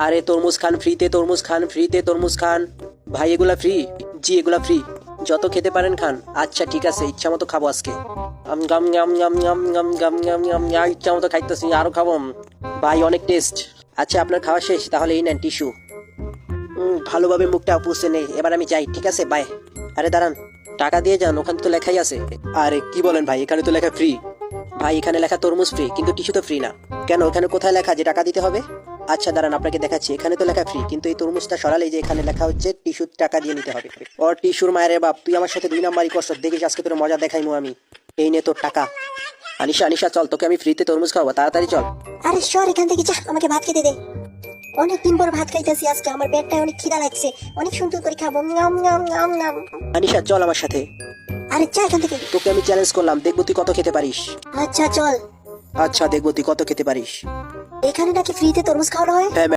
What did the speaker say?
আরে তরমুজ খান ফ্রিতে, তরমুজ খান ফ্রিতে, তরমুজ খান। ভাই এগুলা ফ্রি? জি এগুলা ফ্রি। যত খেতে পারেন খান। আচ্ছা ঠিক আছে, ইচ্ছা মতো খাবো আজকে। গাম গাম গাম গাম গাম গাম গাম গাম ইচ্ছা মতো খাইতেছি, আরো খাবো। ভাই অনেক টেস্ট। আচ্ছা আপনার খাওয়া শেষ, তাহলে এই নেন টিস্যু। ভালোভাবে মুখটা পুষে নেই, এবার আমি যাই, ঠিক আছে বাই। আরে দাঁড়ান, টাকা দিয়ে যান, ওখানে তো লেখাই আছে। আরে কি বলেন ভাই, এখানে তো লেখা ফ্রি। ভাই এখানে লেখা তরমুজ ফ্রি, কিন্তু টিস্যু তো ফ্রি না। কেন, এখানে কোথায় লেখা যে টাকা দিতে হবে? আচ্ছা দাঁড়ান আপনাকে দেখাচ্ছি, এখানে তো লেখা ফ্রি, কিন্তু এই তরমুজটা সরালেই যে এখানে লেখা হচ্ছে টিস্যু টাকা দিয়ে নিতে হবে। ওর টিস্যুর মায়ের বাপ, তুই আমার সাথে 2 নাম্বারই করছ, দেখিস আজকে তোর মজা দেখাইমু আমি। এই নে তোর টাকা। আনিশা আনিশা চল, তোকে আমি ফ্রিতে তরমুজ খাওয়াবো, তাড়াতাড়ি চল। আরে সর এখান থেকে, যা, আমাকে ভাত খেতে দে। অনেকদিন পর ভাত খাইতেছি আজকে, আমার পেটটা অনেক খিদা লাগছে, অনেক সুন্দর করে খাবো। নাম নাম নাম নাম। আনিশা চল আমার সাথে, আরে যা এখান থেকে। তোকে আমি চ্যালেঞ্জ করলাম, দেখবো তুই কত খেতে পারিস। আচ্ছা চল। আচ্ছা দেখবো তুই কত খেতে পারিস। এখানে নাকি ফ্রিতে তরমুজ খাওয়ানো হয়? হ্যাঁ